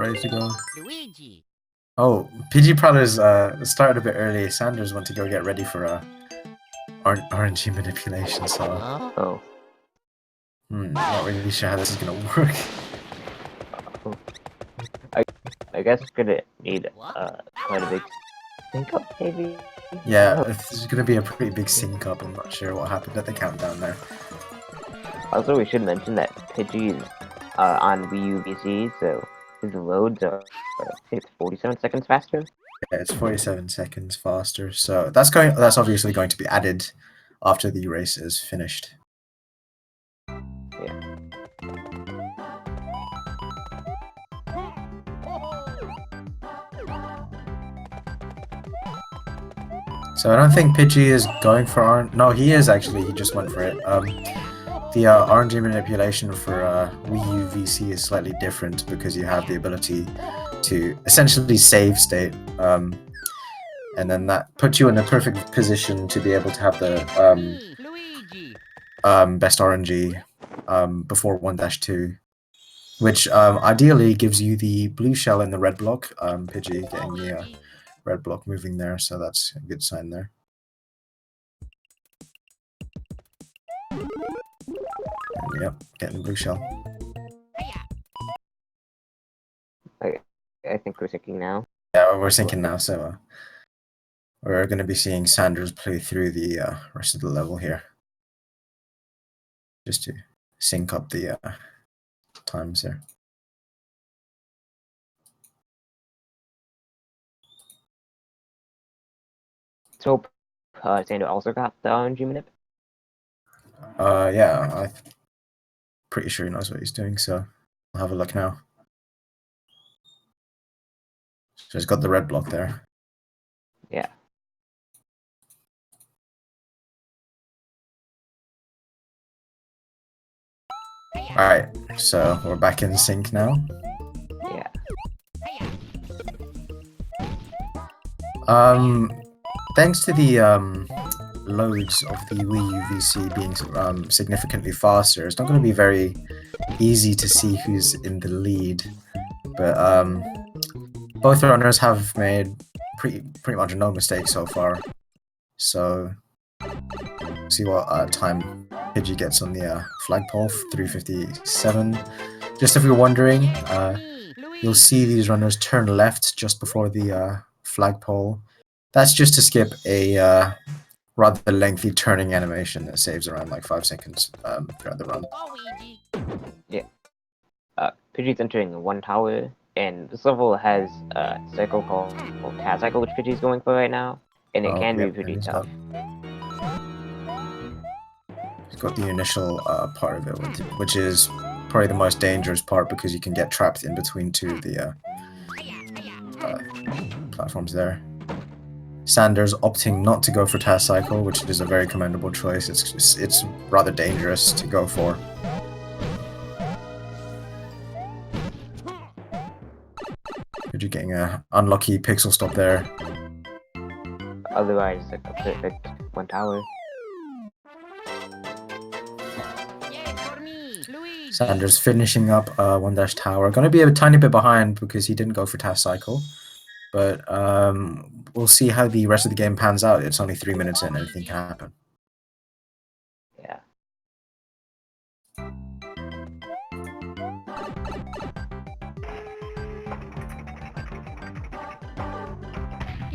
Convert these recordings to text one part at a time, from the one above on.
ready to go. Luigi. Oh, PidgeyProwler's started a bit early. Sanders went to go get ready for RNG manipulation, so Oh. not really sure how this is gonna work. I guess it's gonna need quite a big sync up, maybe? Yeah, there's gonna be a pretty big sync up. I'm not sure what happened at the countdown there. Also, we should mention that Pidgey is on Wii U VC, so his loads are, I think it's 47 seconds faster. Yeah, it's 47 seconds faster, so that's obviously going to be added after the race is finished. Yeah. So I don't think Pidgey is going for RNG. No, he is actually. He just went for it. The RNG manipulation for Wii U VC is slightly different because you have the ability to essentially save state, and then that puts you in a perfect position to be able to have the best RNG before 1-2, which ideally gives you the blue shell and the red block. Pidgey getting the red block moving there, so that's a good sign there. And, yep, getting the blue shell. I think we're syncing now. Yeah, we're syncing now, so we're going to be seeing Sanders play through the rest of the level here, just to sync up the times there. So, Sander also got the RNG manip? Yeah, I'm pretty sure he knows what he's doing, so I'll have a look now. So he's got the red block there. Yeah. Alright, so we're back in sync now. Yeah. Thanks to the loads of the Wii U VC being significantly faster, it's not going to be very easy to see who's in the lead. But both runners have made pretty much no mistakes so far. So see what time Pidgey gets on the flagpole, 3:57. Just if you're wondering, you'll see these runners turn left just before the flagpole. That's just to skip a rather lengthy turning animation that saves around like 5 seconds throughout the run. Yeah. Pidgey's entering one tower, and this level has a cycle called Taz Cycle, which Pidgey's going for right now, and it can be pretty tough. He's got the initial part of it, which is probably the most dangerous part because you can get trapped in between two of the platforms there. Sanders opting not to go for Taz Cycle, which is a very commendable choice. It's rather dangerous to go for. You're getting a unlucky pixel stop there. Otherwise, like a perfect one tower. Sanders finishing up 1-tower. Going to be a tiny bit behind because he didn't go for Taz Cycle. But we'll see how the rest of the game pans out. It's only 3 minutes in, anything can happen. Yeah.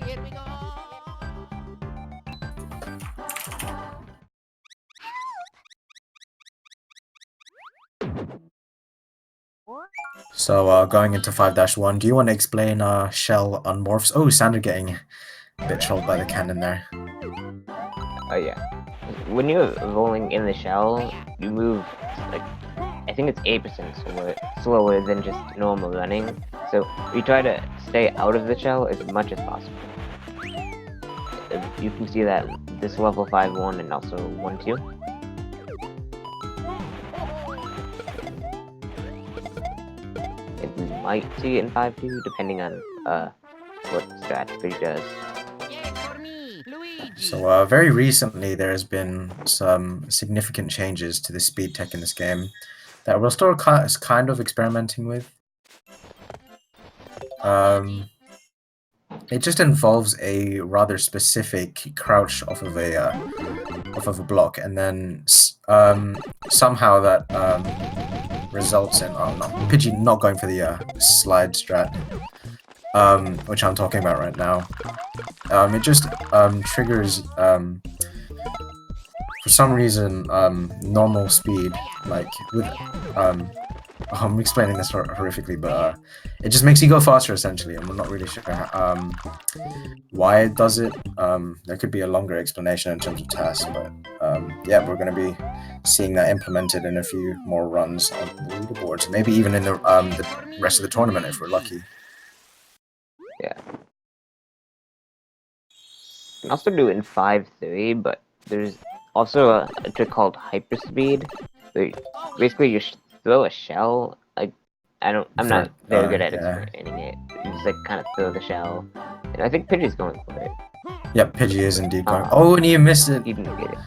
Here we go. So going into 5-1, do you want to explain shell unmorphs? Oh, Sander getting a bit trolled by the cannon there. Oh yeah. When you're rolling in the shell, you move like I think it's 8% slower than just normal running. So we try to stay out of the shell as much as possible. You can see that this level 5-1 and also 1-2. You might see it in 5-2 depending on what strategy does. So very recently there has been some significant changes to the speed tech in this game that we're still kind of experimenting with. It just involves a rather specific crouch off of a block, and then somehow that results in Pidgey not going for the slide strat, which I'm talking about right now. It just triggers for some reason normal speed, like with I'm explaining this horrifically, but it just makes you go faster essentially, and we're not really sure why it does it. There could be a longer explanation in terms of tasks, but yeah, we're going to be seeing that implemented in a few more runs on the leaderboards, maybe even in the rest of the tournament if we're lucky. Yeah. You can also do it in 5-3, but there's also a trick called hyperspeed. Where basically, you throw a shell. Like I'm not very good at explaining it. You just like kind of throw the shell, and I think Pidgey's going for it. Yeah, Pidgey is indeed going. Oh, and he missed it. He didn't get it.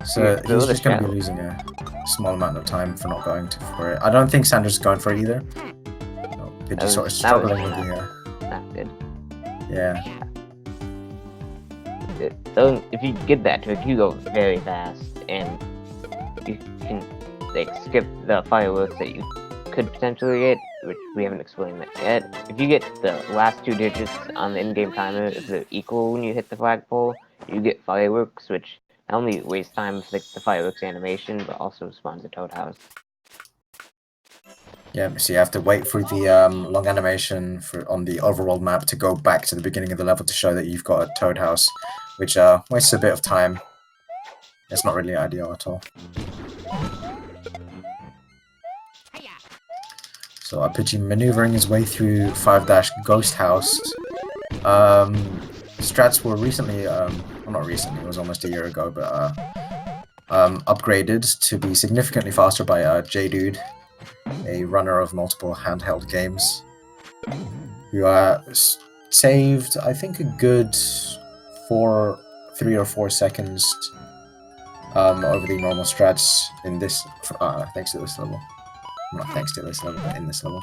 So he's just going to be losing a small amount of time for not going for it. I don't think Sander's going for it either. No, Pidgey's sort of struggling with the. Not good. Yeah. So if you get that trick, you go very fast, and you can like skip the fireworks that you could potentially get, which we haven't explained that yet. If you get the last 2 digits on the in-game timer, if they're equal when you hit the flagpole, you get fireworks, which not only wastes time with the fireworks animation, but also spawns a Toad House. Yeah, so you have to wait for the long animation on the overworld map to go back to the beginning of the level to show that you've got a Toad House, which wastes a bit of time. It's not really ideal at all. So Pidgey maneuvering his way through 5- Ghost House. Strats were recently, well not recently, it was almost a year ago, but upgraded to be significantly faster by J-Dude, a runner of multiple handheld games, who saved, I think, a good 3 or 4 seconds over the normal strats in this, thanks to this level. Not thanks to this level, but in this level.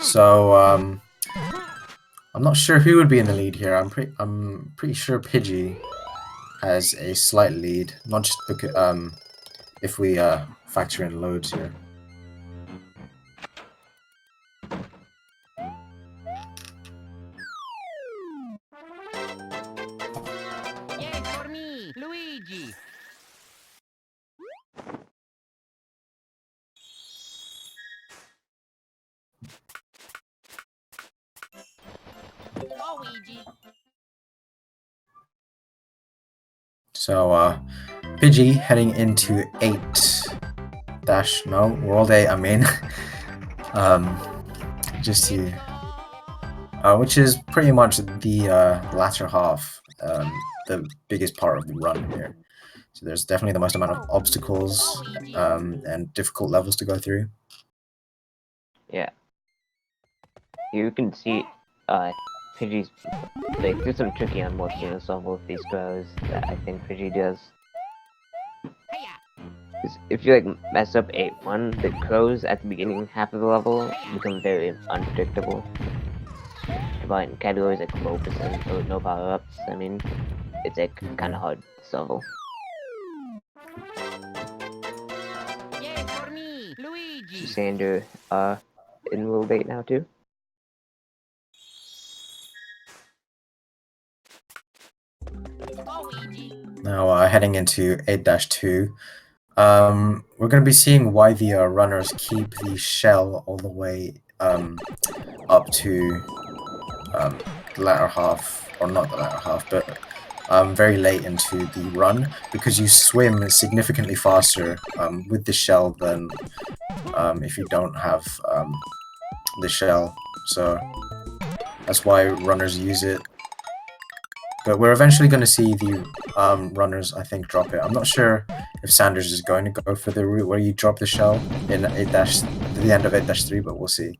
So, I'm not sure who would be in the lead here. I'm pretty sure Pidgey has a slight lead, not just because, if we factor in loads here. Yes, for me, Luigi. Luigi. So, Pidgey heading into World 8, I mean. Just to, which is pretty much the latter half, the biggest part of the run here. So there's definitely the most amount of obstacles and difficult levels to go through. Yeah. You can see Pidgey's like there's some tricky unlocks in this level with these grows that I think Pidgey does. If you like mess up 8-1, the crows at the beginning half of the level become very unpredictable. But in categories like low percent or no power-ups, I mean, it's like kind of hard this level. Yes, for me, Luigi. Sander in World 8 now too. Luigi. Now heading into 8-2. We're going to be seeing why the runners keep the shell all the way up to the latter half, or not the latter half, but very late into the run, because you swim significantly faster with the shell than if you don't have the shell. So that's why runners use it. But we're eventually going to see the runners, I think, drop it. I'm not sure if Sanders is going to go for the route where you drop the shell in 8- to the end of 8-3, but we'll see.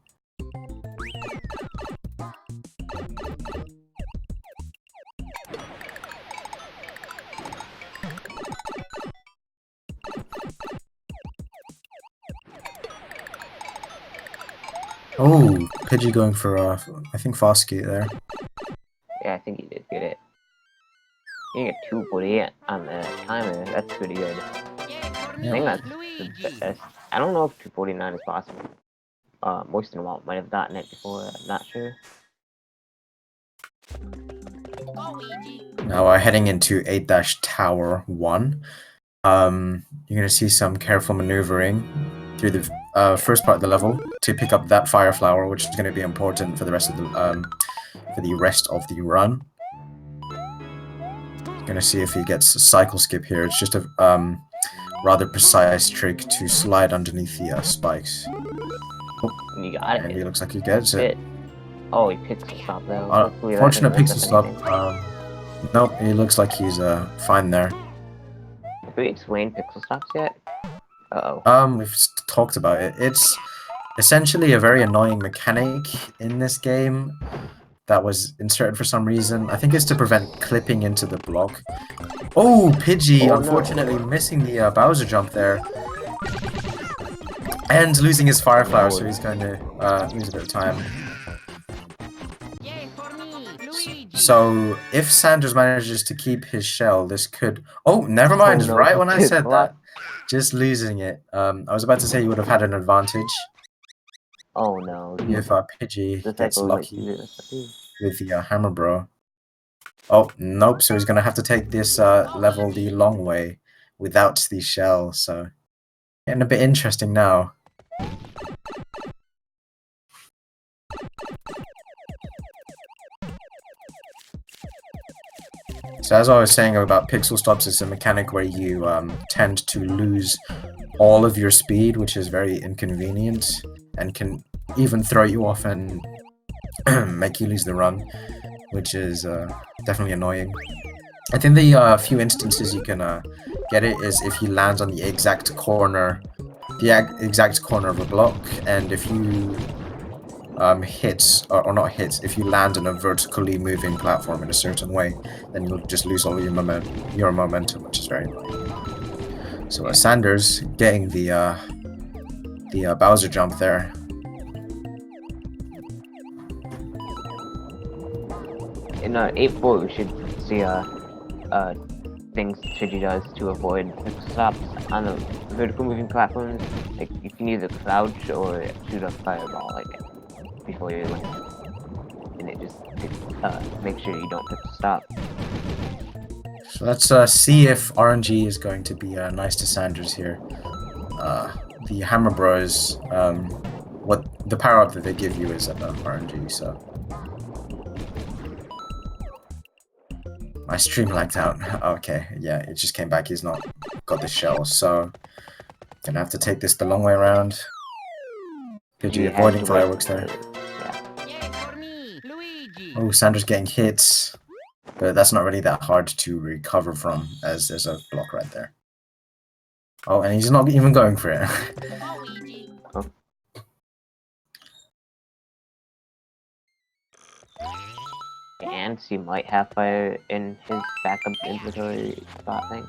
Yes, for me, Luigi. 'Cause if you like mess up 8-1, the crows at the beginning half of the level become very unpredictable. But in categories like low percent or no power-ups, I mean, it's like kind of hard this level. Oh, Pidgey going for I think fast skate there. Yeah, I think he did get it. You get 248 on the timer. That's pretty good. Yay for me, Yeah. I think that's the Luigi. best. I don't know if 249 is possible. Most of them might have gotten it before. I'm not sure. Go, Luigi. Now we're heading into 8-Tower 1. You're gonna see some careful maneuvering through the first part of the level to pick up that fire flower, which is gonna be important for the rest of the run. Gonna see if he gets a cycle skip here. It's just a rather precise trick to slide underneath the spikes. You got it. And he looks like he gets it. Oh, he pixel stop though. Hopefully that Fortunate doesn't pixel mess up stop. anything. Nope, he looks like he's fine there. Have we explained pixel stops yet? Uh-oh. We've talked about it. It's essentially a very annoying mechanic in this game that was inserted for some reason. I think it's to prevent clipping into the block. Oh, Pidgey, Oh, no. unfortunately missing the Bowser jump there. And losing his fire flower, so he's going to lose a bit of time. Yay for me, Luigi. So, if Sanders manages to keep his shell, this could... Oh, never mind, Oh, no, right when I his said block. that. Just losing it. I was about to say you would have had an advantage Oh no. if Pidgey The gets cycle might lucky do this. with the Hammer Bro. Oh, nope, so he's going to have to take this level the long way without the shell, so... Getting a bit interesting now. So as I was saying about pixel stops, it's a mechanic where you tend to lose all of your speed, which is very inconvenient, and can even throw you off and make you lose the run, which is definitely annoying. I think the few instances you can get it is if he lands on the exact corner of a block, and if you hits, or not hits, if you land on a vertically moving platform in a certain way, then you'll just lose all your momentum, which is very annoying. So Sanders getting the Bowser jump there. In 8-4, we should see things Pidgey does to avoid pixel stops on the vertical moving platforms. Like you can either crouch or shoot a fireball like before you land, and it just makes sure you don't pixel stop. So let's see if RNG is going to be nice to Sanders here. The Hammer Bros, what the power up that they give you is RNG, so. My stream lagged out. Okay, yeah, it just came back. He's not got the shell, so gonna have to take this the long way around. Pidgey avoiding fireworks there. Yay for me, Luigi. Oh, Sanders getting hits, but that's not really that hard to recover from, as there's a block right there. Oh, and he's not even going for it. Go, Luigi. And he might have fire in his backup inventory spot thing.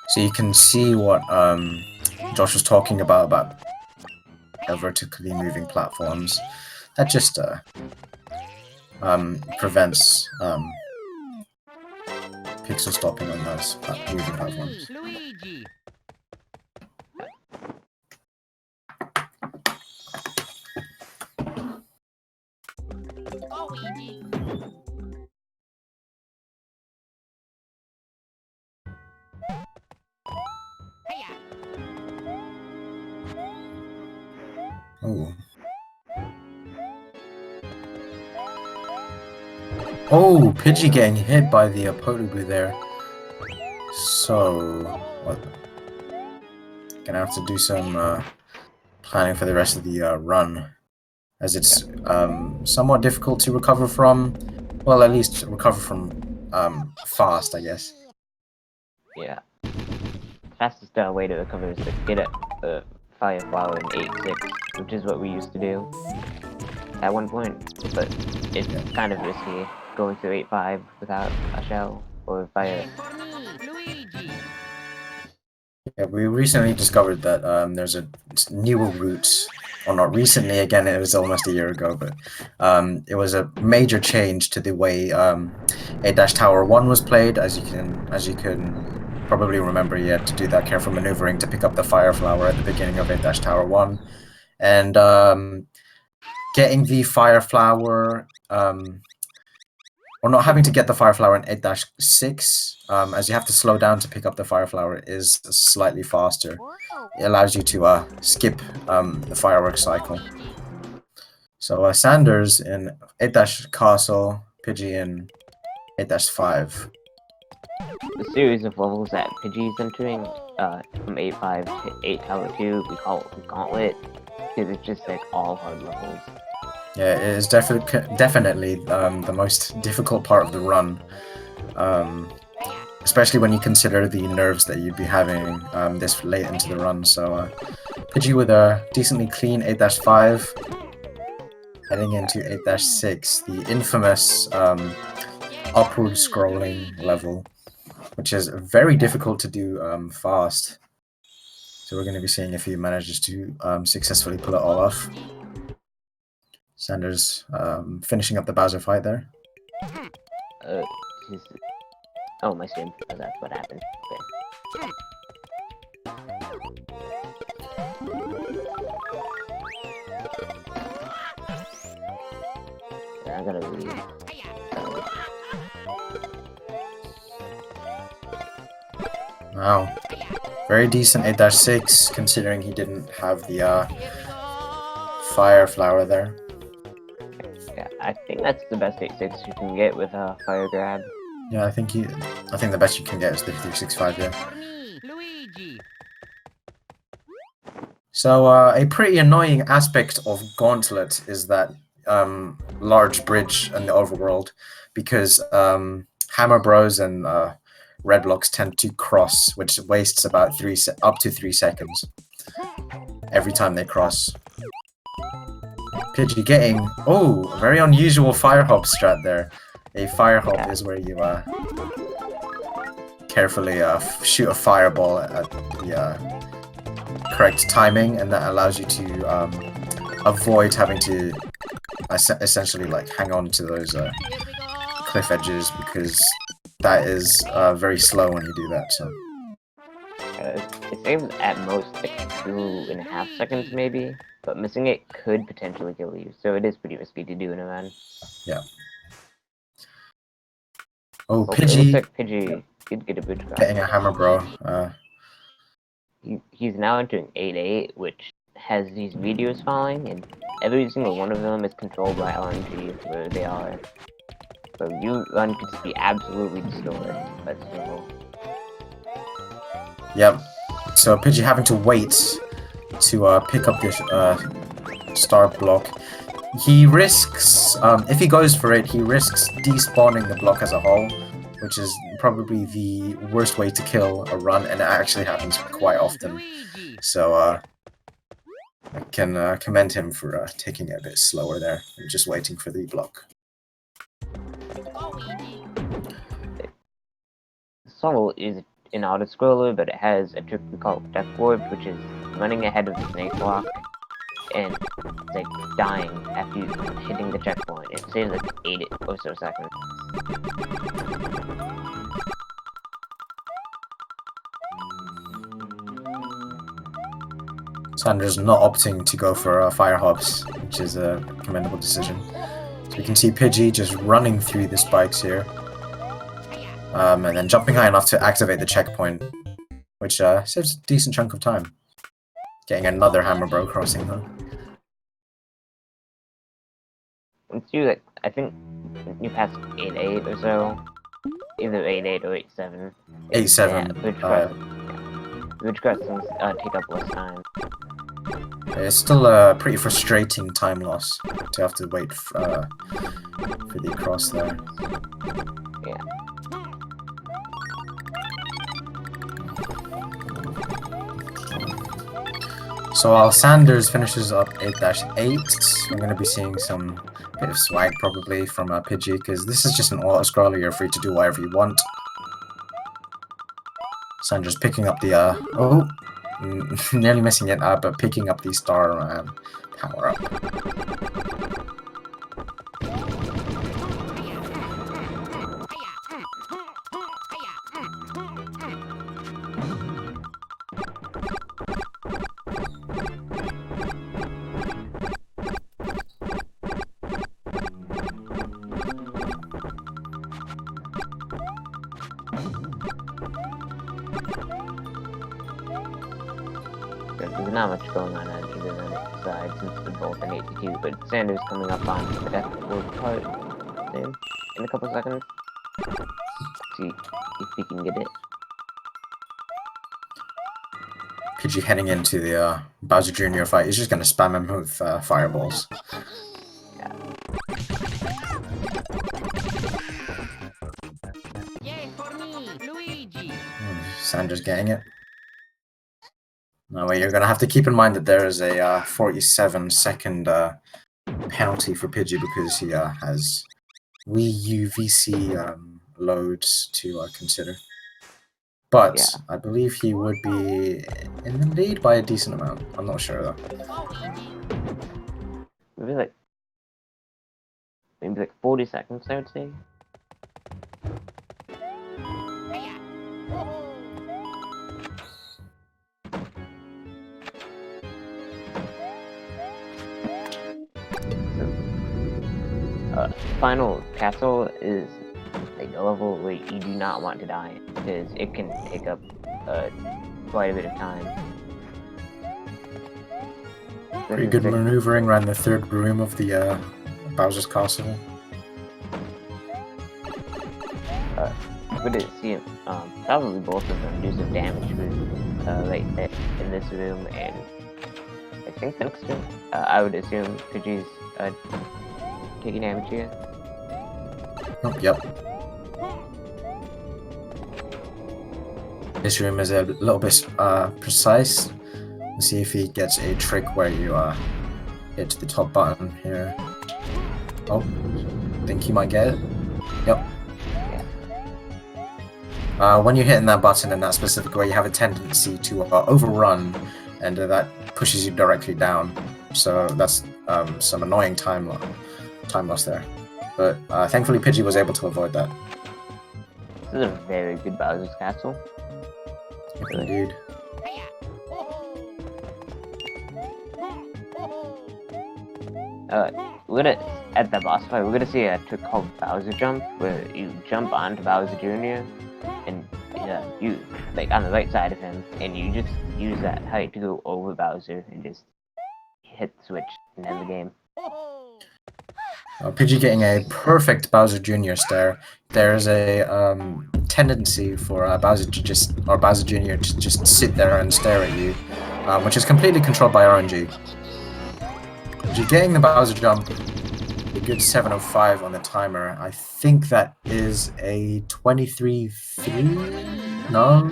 So you can see what Josh was talking about vertically moving platforms. That just prevents pixel stopping on those moving platforms. Luigi. Go, Luigi. Hiya. Oh. Oh, Pidgey getting hit by the Potobu there. So, what? Gonna have to do some planning for the rest of the run, as it's somewhat difficult to recover from. Well, at least recover from fast, I guess. Yeah. Fastest way to recover is to get a fire flower in 8-6, which is what we used to do at one point, but it's kind of risky going through 8-5 without a shell or fire. For me, Luigi. Yeah, we recently discovered that there's a newer route, or not recently. Again, it was almost a year ago, but it was a major change to the way A-Tower 1 was played. As you can probably remember, you had to do that careful maneuvering to pick up the fire flower at the beginning of A-Tower 1, and getting the fire flower. Or not having to get the fire flower in 8-6, as you have to slow down to pick up the fire flower, is slightly faster. It allows you to skip the fireworks cycle. So Sanders in 8-Castle, Pidgey in 8-5. The series of levels that Pidgey's entering, from 8-5 to 8 Tower 2, we call it Gauntlet, because it's just like all hard levels. Yeah, it is definitely the most difficult part of the run, especially when you consider the nerves that you'd be having this late into the run. So Pidgey with a decently clean 8-5, heading into 8-6, the infamous upward scrolling level, which is very difficult to do fast. So we're going to be seeing if he manages to successfully pull it all off. Sanders finishing up the Bowser fight there. Oh, my stream. Oh, that's what happened. Okay. Yeah, I gotta leave. Wow. Very decent 8-6, considering he didn't have the fire flower there. Yeah, I think that's the best 8-6 you can get with a fire grab. Yeah, I think the best you can get is the 3-6-5, yeah. Luigi. So a pretty annoying aspect of Gauntlet is that large bridge in the overworld, because Hammer Bros and Red Blocks tend to cross, which wastes about up to 3 seconds every time they cross. Pidgey getting a very unusual fire hop strat there. A fire hop is where you carefully shoot a fireball at the correct timing, and that allows you to avoid having to essentially like hang on to those cliff edges, because that is very slow when you do that. So it saves at most like 2.5 seconds maybe, but missing it could potentially kill you, so it is pretty risky to do in a run. Yeah. Oh, It looks Pidgey like Pidgey did get a bridge cross. getting a Hammer Bro. He's now entering 8-8, which has these meteors falling, and every single one of them is controlled by LNG where they are. So you run could just be absolutely destroyed by this level. Yep. So Pidgey having to wait to pick up this star block. He risks, if he goes for it, he risks despawning the block as a whole, which is probably the worst way to kill a run, and it actually happens quite often. So I can commend him for taking it a bit slower there, and just waiting for the block. This level is an auto-scroller, but it has a trick we call Death Warp, which is running ahead of the snake block and like dying after you hitting the checkpoint. It saves like 8 or so seconds. Sanders not opting to go for fire hops, which is a commendable decision. So you can see Pidgey just running through the spikes here, and then jumping high enough to activate the checkpoint, which saves a decent chunk of time. Getting another Hammer Bro crossing though. Once you like, I think you pass 8-8 or so, either 8-8 or 8-7. 8-7. Bridge crossings take up less time. It's still a pretty frustrating time loss to have to wait for the cross there. Yeah. So while Sanders finishes up 8-8, we're going to be seeing some bit of swag probably from Pidgey, because this is just an auto-scroller. You're free to do whatever you want. Sandra's picking up the oh, nearly missing it, but picking up the star power up. There's not much going on either side since they're both in 82, but Sander's coming up on the death part soon, in a couple seconds. See if he can get it. Pidgey heading into the Bowser Jr. fight. He's just going to spam him with fireballs. Yay for me, Luigi. Sandra's getting it. No way, you're going to have to keep in mind that there is a 47-second penalty for Pidgey because he has Wii U VC loads to consider. But Yeah. I believe he would be in the lead by a decent amount. I'm not sure though. Luigi. Maybe like 40 seconds, I would say. Hiya. Final castle is like a level where you do not want to die because it can take up quite a bit of time. Pretty good maneuvering around the third room of the Bowser's castle. We're gonna see probably both of them do some damage with right in this room and I think the next room. I would assume Pidgey's taking damage here. Oh, yep. This room is a little bit precise. Let's see if he gets a trick where you hit the top button here. Oh, think he might get it. Yep. When you're hitting that button in that specific way, you have a tendency to overrun, and that pushes you directly down. So that's some annoying time loss there. But thankfully, Pidgey was able to avoid that. This is a very good Bowser's castle. Yep, indeed. Hiya. We're gonna at the boss fight. We're gonna see a trick called Bowser Jump, where you jump onto Bowser Jr. and you like on the right side of him, and you just use that height to go over Bowser and just hit the switch and end the game. Pidgey getting a perfect Bowser Jr. stare. There's a tendency for Bowser Jr. to just sit there and stare at you, which is completely controlled by RNG. Pidgey getting the Bowser jump, a good 7:05 on the timer. I think that is a 23-3? No?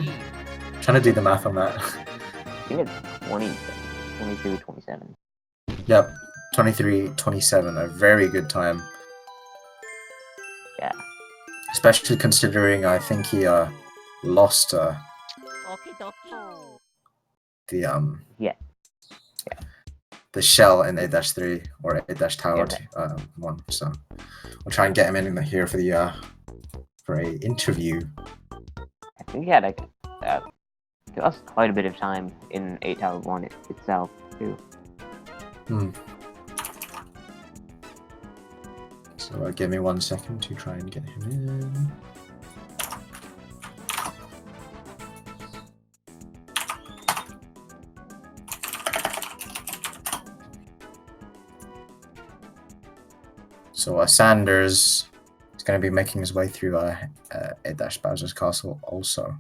Trying to do the math on that. I think it's 23, 27. Yep, 23:27, a very good time. Yeah. Especially considering I think he lost Okie dokie. the shell in 8-3 or 8-tower 1. So we'll try and get him in here for the for a interview. I think he had he lost quite a bit of time in 8-tower 1 itself too. So give me 1 second to try and get him in. So Sanders is going to be making his way through 8-Bowser's castle also.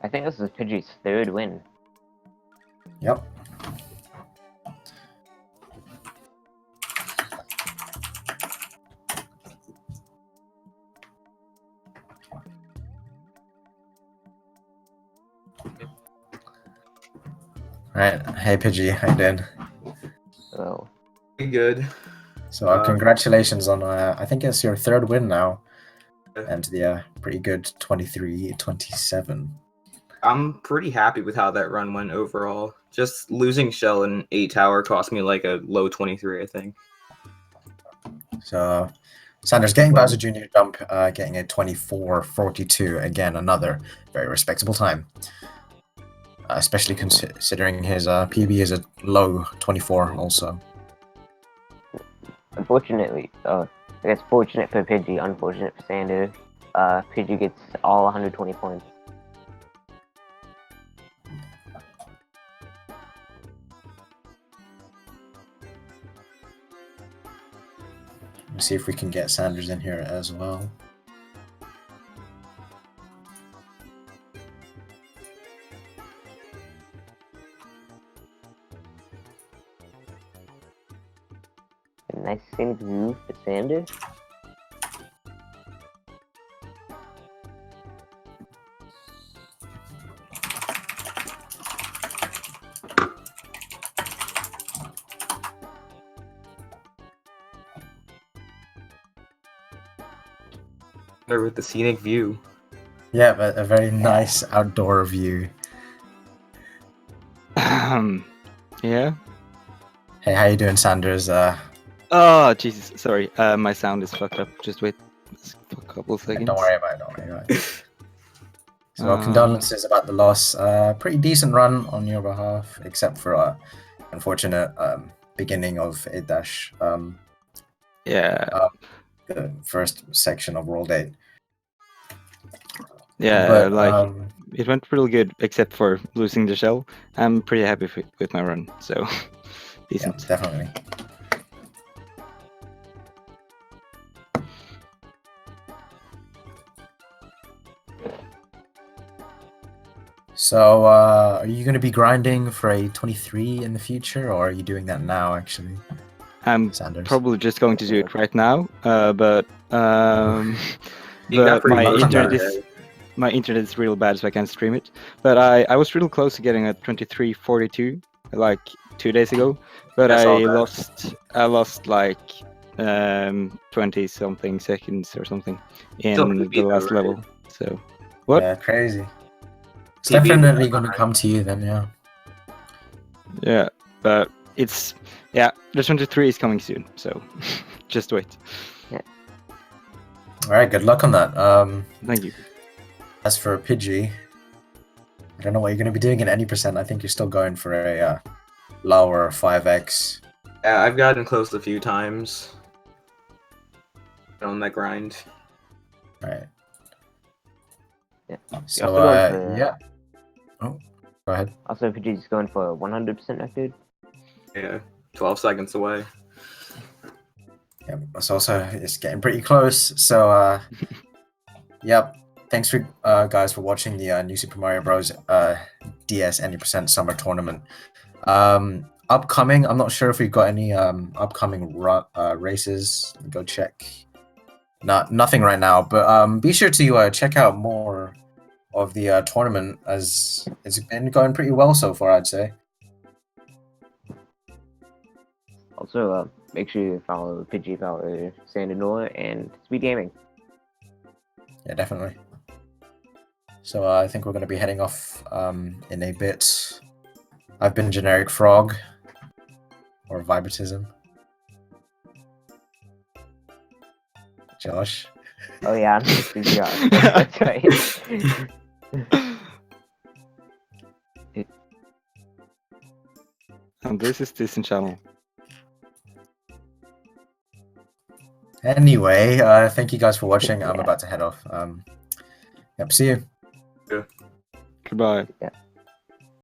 I think this is Pidgey's third win. Yep. Right. Hey, Pidgey, how you doing? So Pretty good. So, congratulations on, I think it's your third win now, and the pretty good 23-27. I'm pretty happy with how that run went overall. Just losing Shell in 8 tower cost me like a low 23, I think. So, Sanders getting Bowser Jr. jump, getting a 24-42. Again, another very respectable time. Especially considering his PB is a low 24 also. unfortunately, I guess fortunate for Pidgey, unfortunate for Sander. Pidgey gets all 120 points. Let's see if we can get Sanders in here as well. A nice scenic view for Sander. There with the scenic view. Yeah, but a very nice outdoor view. Yeah. Hey, how you doing, Sanders? Oh, Jesus. Sorry. My sound is fucked up. Just wait for a couple of seconds. Don't worry about it. Don't worry about it. So, condolences about the loss. Pretty decent run on your behalf, except for unfortunate beginning of 8-dash. Yeah. The first section of World 8. Yeah, But, like it went real good, except for losing the shell. I'm pretty happy with my run, so decent. Yeah, definitely. So, are you going to be grinding for a 23 in the future, or are you doing that now, actually? I'm Sanders? probably just going to do it right now, but You got pretty my much internet done, is eh? my internet is real bad, so I can't stream it. But I was real close to getting a 23:42 like 2 days ago, but I saw I that. lost like 20 something seconds or something Still in PB the though, last right? level. So what? Yeah, crazy. It's PB definitely was going to fine. come to you then, yeah. Yeah, but it's the 23 is coming soon, so just wait. All right, good luck on that. Thank you. As for Pidgey, I don't know what you're going to be doing in any percent. I think you're still going for a lower 5x. Yeah, I've gotten close a few times on that grind. All right. Yeah. So, also going for, yeah. Oh, go ahead. Also, Pidgey's going for 100% record. Yeah, 12 seconds away. Yeah, it's getting pretty close. So, yep. Thanks for guys for watching the new Super Mario Bros. DS any percent summer tournament. Upcoming, I'm not sure if we've got any upcoming races. Go check. Nothing right now, but be sure to check out more of the tournament, as it's been going pretty well so far, I'd say. Also, make sure you follow PidgeyProwler, SanderNor, and Speed Gaming. Yeah, definitely. So I think we're going to be heading off in a bit. I've been Generic Frog, or Vibratism. Josh. Oh yeah, I'm just Josh. That's right. And this is Decent Channel. Anyway, thank you guys for watching. I'm Yeah. about to head off. Yep, see you. Goodbye. Yeah.